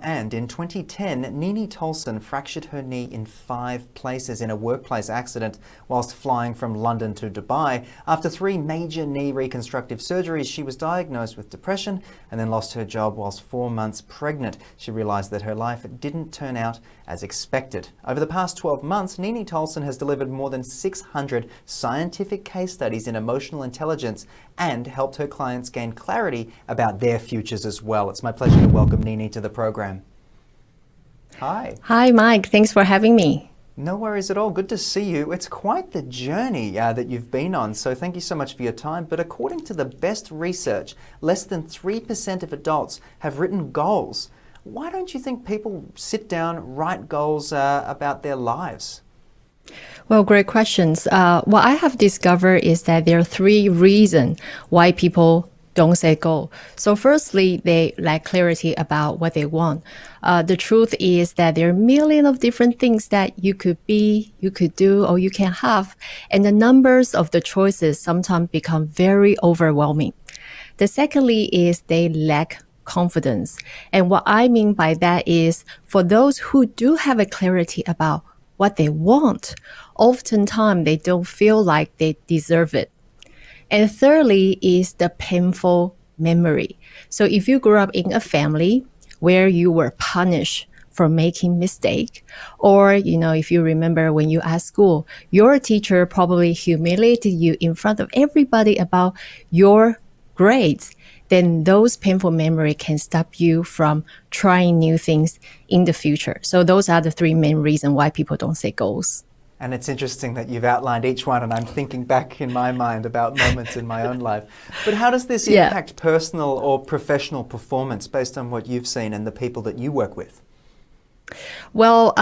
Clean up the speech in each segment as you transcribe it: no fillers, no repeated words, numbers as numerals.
And in 2010, Nini Tolson fractured her knee in 5 places in a workplace accident whilst flying from London to Dubai. After 3 major knee reconstructive surgeries, she was diagnosed with depression and then lost her job whilst 4 months pregnant. She realised that her life didn't turn out as expected. Over the past 12 months, Nini Tolson has delivered more than 600 scientific case studies in emotional intelligence and helped her clients gain clarity about their futures as well. It's my pleasure to welcome Nini to the program. Hi. Hi, Mike. Thanks for having me. No worries at all. Good to see you. It's quite the journey that you've been on, so thank you so much for your time. But according to the best research, less than 3% of adults have written goals. Why don't you think people sit down, write goals about their lives? Well, great questions. What I have discovered is that there are 3 reasons why people don't set goal. So firstly, they lack clarity about what they want. The truth is that there are millions of different things that you could be, you could do, or you can have. And the numbers of the choices sometimes become very overwhelming. The secondly is they lack confidence. And what I mean by that is for those who do have a clarity about what they want, oftentimes they don't feel like they deserve it. And thirdly is the painful memory. So if you grew up in a family where you were punished for making mistake, or, if you remember when you at school, your teacher probably humiliated you in front of everybody about your grades, then those painful memory can stop you from trying new things in the future. So those are the 3 main reasons why people don't set goals. And it's interesting that you've outlined each one, and I'm thinking back in my mind about moments in my own life. But how does this impact personal or professional performance based on what you've seen and the people that you work with? Well,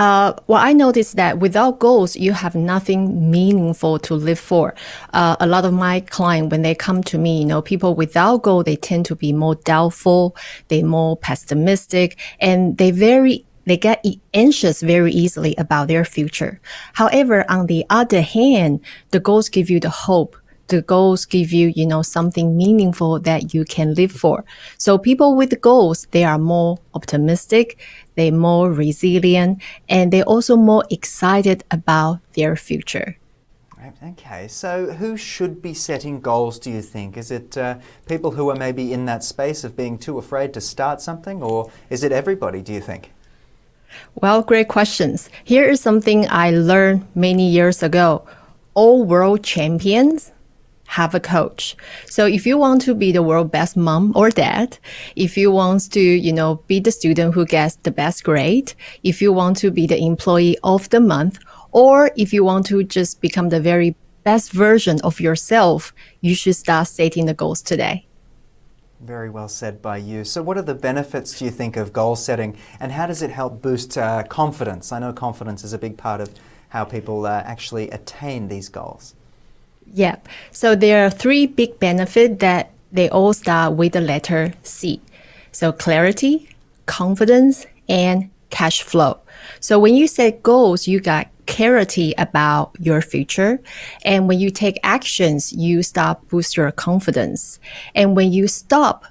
what I noticed that without goals, you have nothing meaningful to live for. A lot of my clients, when they come to me, people without goal, they tend to be more doubtful, they're more pessimistic, and they get anxious very easily about their future. However, on the other hand, the goals give you the hope. The goals give you, something meaningful that you can live for. So people with goals, they are more optimistic, they're more resilient, and they're also more excited about their future. Okay, so who should be setting goals, do you think? Is it people who are maybe in that space of being too afraid to start something, or is it everybody, do you think? Well, great questions. Here is something I learned many years ago. All world champions have a coach. So if you want to be the world's best mom or dad, if you want to, be the student who gets the best grade, if you want to be the employee of the month, or if you want to just become the very best version of yourself, you should start setting the goals today. Very well said by you. So what are the benefits, do you think, of goal setting, and how does it help boost confidence? I know confidence is a big part of how people actually attain these goals. Yeah. So there are 3 big benefits that they all start with the letter C. So clarity, confidence, and cash flow. So when you set goals, you got clarity about your future. And when you take actions, you start boost your confidence. And when you stop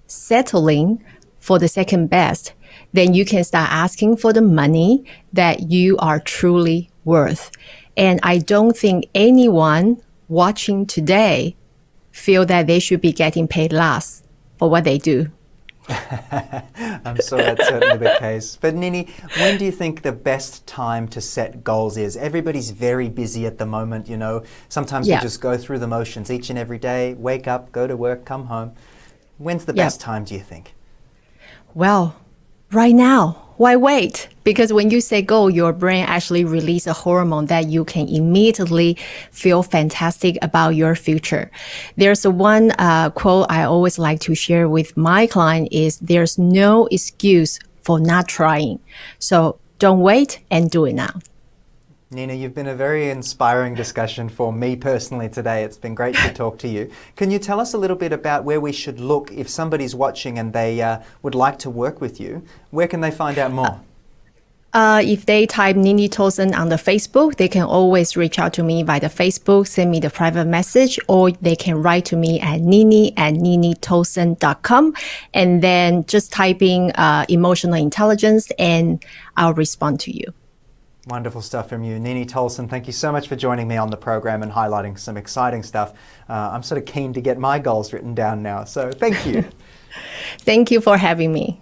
settling for the second best, then you can start asking for the money that you are truly worth. And I don't think anyone watching today feel that they should be getting paid less for what they do. I'm sure that's certainly the case. But Nini, when do you think the best time to set goals is? Everybody's very busy at the moment, Sometimes we just go through the motions each and every day, wake up, go to work, come home. When's the best time, do you think? Well, right now. Why wait? Because when you say go, your brain actually releases a hormone that you can immediately feel fantastic about your future. There's one quote I always like to share with my client is there's no excuse for not trying. So don't wait and do it now. Nina, you've been a very inspiring discussion for me personally today. It's been great to talk to you. Can you tell us a little bit about where we should look if somebody's watching and they would like to work with you? Where can they find out more? If they type Nini Tolson on the Facebook, they can always reach out to me via the Facebook, send me the private message, or they can write to me at nini@ninitolson.com, and then just typing emotional intelligence and I'll respond to you. Wonderful stuff from you. Nini Tolson, thank you so much for joining me on the program and highlighting some exciting stuff. I'm sort of keen to get my goals written down now, so thank you. Thank you for having me.